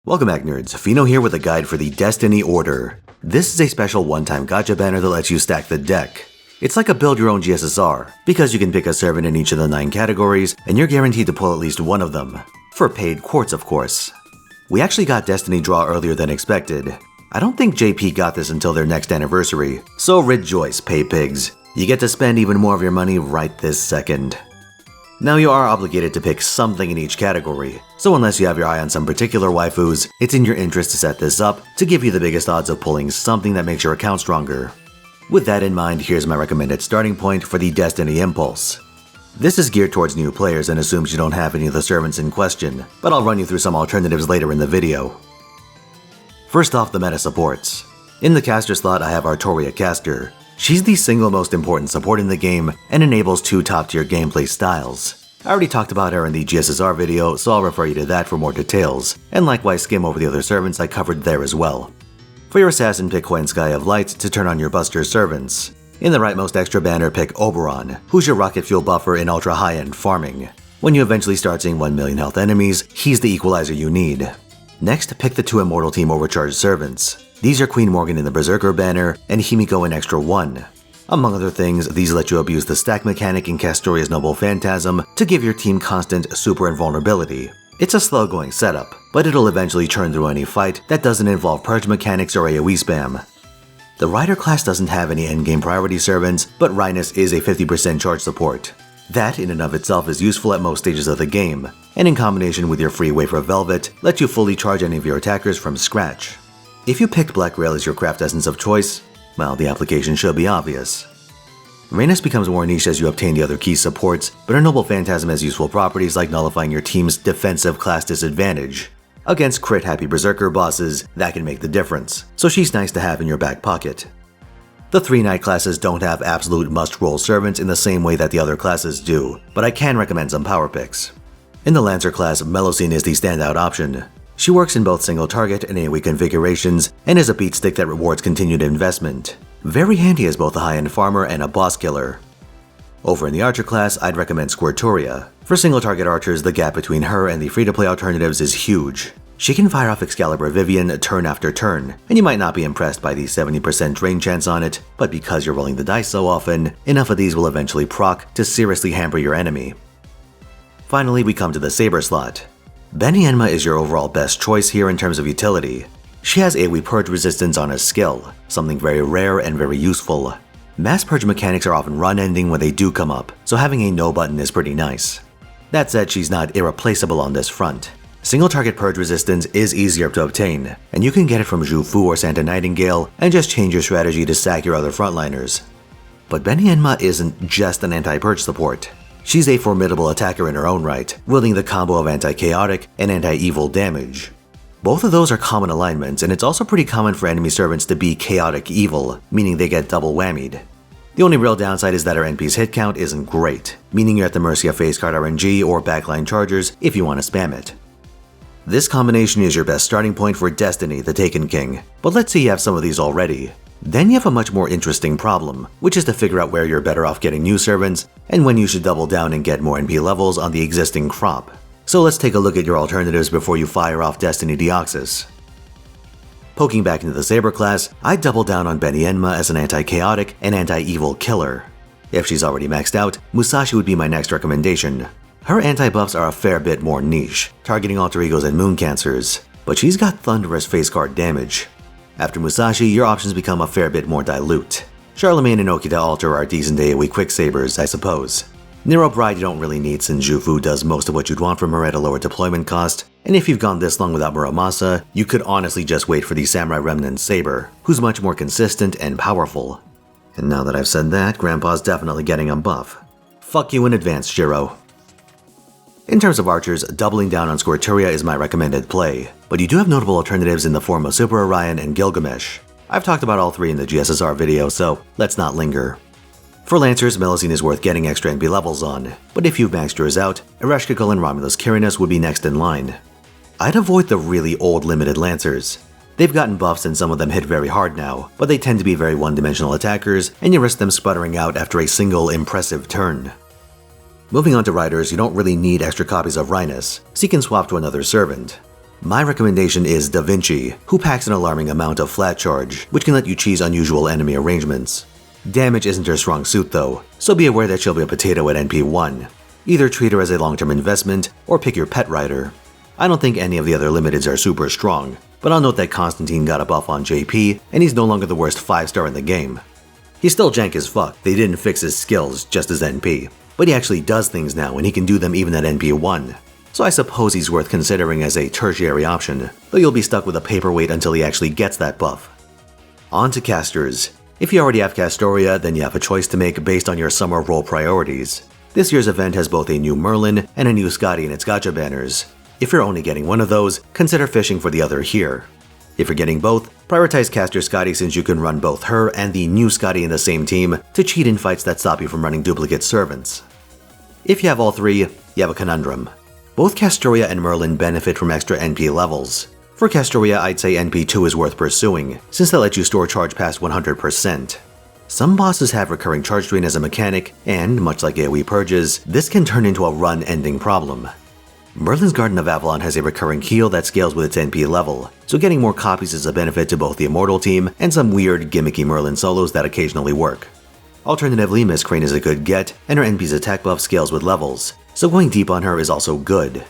Welcome back, nerds. Fino here with a guide for the Destiny Order. This is a special one-time gacha banner that lets you stack the deck. It's like a build-your-own GSSR, because you can pick a servant in each of the 9 categories, and you're guaranteed to pull at least one of them. For paid quartz, of course. We actually got Destiny draw earlier than expected. I don't think JP got this until their next anniversary, so rejoice, pay pigs. You get to spend even more of your money right this second. Now you are obligated to pick something in each category, so unless you have your eye on some particular waifus, it's in your interest to set this up to give you the biggest odds of pulling something that makes your account stronger. With that in mind, here's my recommended starting point for the Destiny Impulse. This is geared towards new players and assumes you don't have any of the servants in question, but I'll run you through some alternatives later in the video. First off, the meta supports. In the caster slot, I have Artoria Caster. She's the single most important support in the game and enables 2 top-tier gameplay styles. I already talked about her in the GSSR video, so I'll refer you to that for more details, and likewise skim over the other servants I covered there as well. For your assassin, pick Huen Sky of Light to turn on your buster servants. In the rightmost extra banner, pick Oberon, who's your rocket fuel buffer in ultra high-end farming. When you eventually start seeing 1 million health enemies, he's the equalizer you need. Next, pick the 2 Immortal Team Overcharged servants. These are Queen Morgan in the Berserker banner and Himiko in Extra 1. Among other things, these let you abuse the stack mechanic in Castoria's Noble Phantasm to give your team constant super invulnerability. It's a slow-going setup, but it'll eventually churn through any fight that doesn't involve purge mechanics or AoE spam. The Rider class doesn't have any endgame priority servants, but Rhinus is a 50% charge support. That in and of itself is useful at most stages of the game, and in combination with your free Wafer Velvet, lets you fully charge any of your attackers from scratch. If you picked Black Rail as your craft essence of choice, well, the application should be obvious. Rhaenys becomes more niche as you obtain the other key supports, but her Noble Phantasm has useful properties like nullifying your team's defensive class disadvantage. Against crit-happy Berserker bosses, that can make the difference, so she's nice to have in your back pocket. The 3 Knight classes don't have absolute must-roll servants in the same way that the other classes do, but I can recommend some power picks. In the Lancer class, Melusine is the standout option. She works in both single target and AoE configurations, and is a beat stick that rewards continued investment. Very handy as both a high-end farmer and a boss killer. Over in the Archer class, I'd recommend Squirtoria. For single target archers, the gap between her and the free-to-play alternatives is huge. She can fire off Excalibur Vivian turn after turn, and you might not be impressed by the 70% drain chance on it, but because you're rolling the dice so often, enough of these will eventually proc to seriously hamper your enemy. Finally, we come to the Saber slot. Benienma is your overall best choice here in terms of utility. She has AoE purge resistance on her skill, something very rare and very useful. Mass purge mechanics are often run-ending when they do come up, so having a no button is pretty nice. That said, she's not irreplaceable on this front. Single target purge resistance is easier to obtain, and you can get it from Zhu Fu or Santa Nightingale and just change your strategy to sack your other frontliners. But Benienma isn't just an anti-purge support. She's a formidable attacker in her own right, wielding the combo of anti-chaotic and anti-evil damage. Both of those are common alignments, and it's also pretty common for enemy servants to be chaotic evil, meaning they get double whammied. The only real downside is that her NP's hit count isn't great, meaning you're at the mercy of face card RNG or backline chargers if you want to spam it. This combination is your best starting point for Destiny, the Taken King, but let's say you have some of these already. Then you have a much more interesting problem, which is to figure out where you're better off getting new servants, and when you should double down and get more NP levels on the existing crop. So let's take a look at your alternatives before you fire off Destiny Deoxys. Poking back into the Saber class, I'd double down on Benienma as an anti-chaotic and anti-evil killer. If she's already maxed out, Musashi would be my next recommendation. Her anti-buffs are a fair bit more niche, targeting alter egos and moon cancers, but she's got thunderous face card damage. After Musashi, your options become a fair bit more dilute. Charlemagne and Okita Alter are decent AoE quick sabers, I suppose. Nero Bride you don't really need since Zhu Fu does most of what you'd want from her at a lower deployment cost, and if you've gone this long without Muramasa, you could honestly just wait for the Samurai Remnant Saber, who's much more consistent and powerful. And now that I've said that, Grandpa's definitely getting a buff. Fuck you in advance, Shiro. In terms of archers, doubling down on Squirtoria is my recommended play, but you do have notable alternatives in the form of Super Orion and Gilgamesh. I've talked about all 3 in the GSSR video, so let's not linger. For Lancers, Melusine is worth getting extra NP levels on, but if you've maxed yours out, Ereshkigal and Romulus Quirinus would be next in line. I'd avoid the really old limited Lancers. They've gotten buffs and some of them hit very hard now, but they tend to be very one-dimensional attackers, and you risk them sputtering out after a single impressive turn. Moving on to Riders, you don't really need extra copies of Rhinus, so you can swap to another servant. My recommendation is Da Vinci, who packs an alarming amount of flat charge, which can let you cheese unusual enemy arrangements. Damage isn't her strong suit though, so be aware that she'll be a potato at NP1. Either treat her as a long-term investment, or pick your pet rider. I don't think any of the other limiteds are super strong, but I'll note that Constantine got a buff on JP, and he's no longer the worst 5-star in the game. He's still jank as fuck, they didn't fix his skills, just his NP. But he actually does things now, and he can do them even at NP1. So I suppose he's worth considering as a tertiary option, though you'll be stuck with a paperweight until he actually gets that buff. On to casters. If you already have Castoria, then you have a choice to make based on your summer role priorities. This year's event has both a new Merlin and a new Scotty in its gacha banners. If you're only getting one of those, consider fishing for the other here. If you're getting both, prioritize Caster Scotty since you can run both her and the new Scotty in the same team to cheat in fights that stop you from running duplicate servants. If you have all three, you have a conundrum. Both Castoria and Merlin benefit from extra NP levels. For Castoria, I'd say NP2 is worth pursuing, since they let you store charge past 100%. Some bosses have recurring charge drain as a mechanic, and much like AoE purges, this can turn into a run-ending problem. Merlin's Garden of Avalon has a recurring heal that scales with its NP level, so getting more copies is a benefit to both the Immortal team and some weird, gimmicky Merlin solos that occasionally work. Alternatively, Miss Crane is a good get, and her NP's attack buff scales with levels, so going deep on her is also good.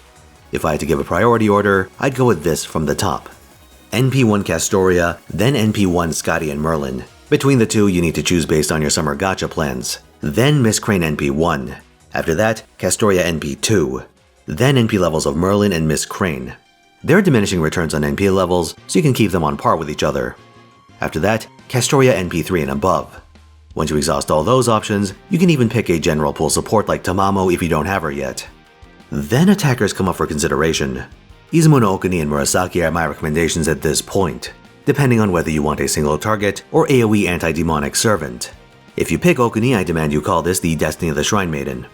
If I had to give a priority order, I'd go with this from the top. NP1 Castoria, then NP1 Scotty and Merlin. Between the two, you need to choose based on your summer gacha plans. Then Miss Crane NP1. After that, Castoria NP2. Then NP levels of Merlin and Miss Crane. There are diminishing returns on NP levels, so you can keep them on par with each other. After that, Castoria NP3 and above. Once you exhaust all those options, you can even pick a general pool support like Tamamo if you don't have her yet. Then attackers come up for consideration. Izumo no Okuni and Murasaki are my recommendations at this point, depending on whether you want a single target or AoE anti-demonic servant. If you pick Okuni, I demand you call this the Destiny of the Shrine Maiden.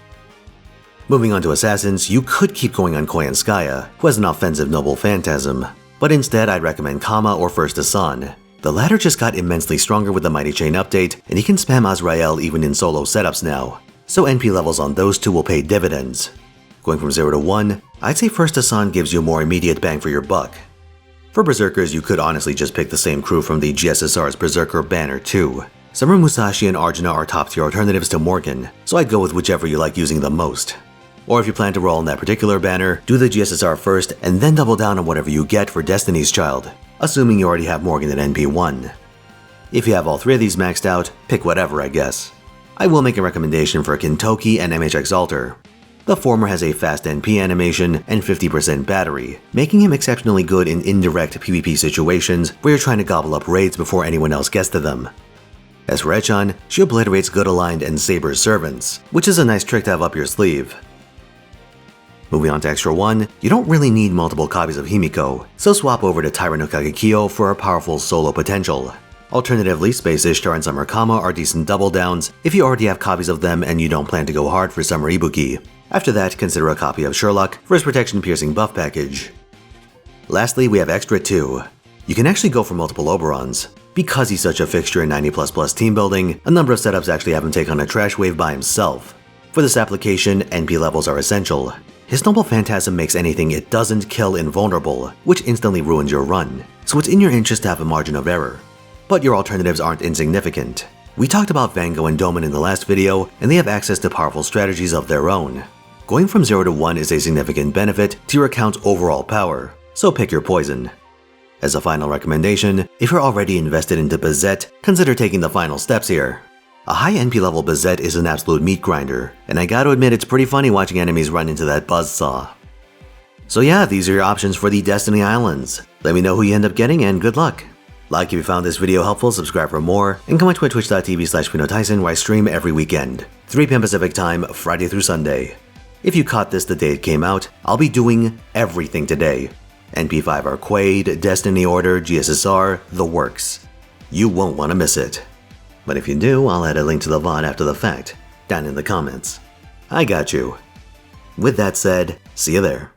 Moving on to assassins, you could keep going on Koyanskaya, who has an offensive noble phantasm, but instead I'd recommend Kama or First Asan. The latter just got immensely stronger with the Mighty Chain update, and he can spam Azrael even in solo setups now, so NP levels on those two will pay dividends. Going from 0 to 1, I'd say First Asan gives you more immediate bang for your buck. For Berserkers, you could honestly just pick the same crew from the GSSR's Berserker banner too. Summer Musashi and Arjuna are top tier alternatives to Morgan, so I'd go with whichever you like using the most. Or if you plan to roll in that particular banner, do the GSSR first and then double down on whatever you get for Destiny's Child, assuming you already have Morgan at NP1. If you have all three of these maxed out, pick whatever I guess. I will make a recommendation for Kintoki and MHX Alter. The former has a fast NP animation and 50% battery, making him exceptionally good in indirect PvP situations where you're trying to gobble up raids before anyone else gets to them. As for Echan, she obliterates good aligned and saber servants, which is a nice trick to have up your sleeve. Moving on to Extra 1, you don't really need multiple copies of Himiko, so swap over to Taira no Kagekyo for a powerful solo potential. Alternatively, Space Ishtar and Summer Kama are decent double downs if you already have copies of them and you don't plan to go hard for Summer Ibuki. After that, consider a copy of Sherlock for his protection piercing buff package. Lastly, we have Extra 2. You can actually go for multiple Oberons. Because he's such a fixture in 90++ team building, a number of setups actually have him take on a trash wave by himself. For this application, NP levels are essential. His Noble Phantasm makes anything it doesn't kill invulnerable, which instantly ruins your run, so it's in your interest to have a margin of error. But your alternatives aren't insignificant. We talked about Vango and Doman in the last video, and they have access to powerful strategies of their own. Going from 0 to 1 is a significant benefit to your account's overall power, so pick your poison. As a final recommendation, if you're already invested into Bazette, consider taking the final steps here. A high NP level Bazette is an absolute meat grinder, and I gotta admit it's pretty funny watching enemies run into that buzzsaw. So yeah, these are your options for the Destiny Islands. Let me know who you end up getting and good luck. Like if you found this video helpful, subscribe for more, and come on to twitch.tv/Finotaisen where I stream every weekend, 3 p.m. Pacific time, Friday through Sunday. If you caught this the day it came out, I'll be doing everything today. NP5 Arcade, Destiny Order, GSSR, the works. You won't want to miss it. But if you do, I'll add a link to the VOD after the fact, down in the comments. I got you. With that said, see you there.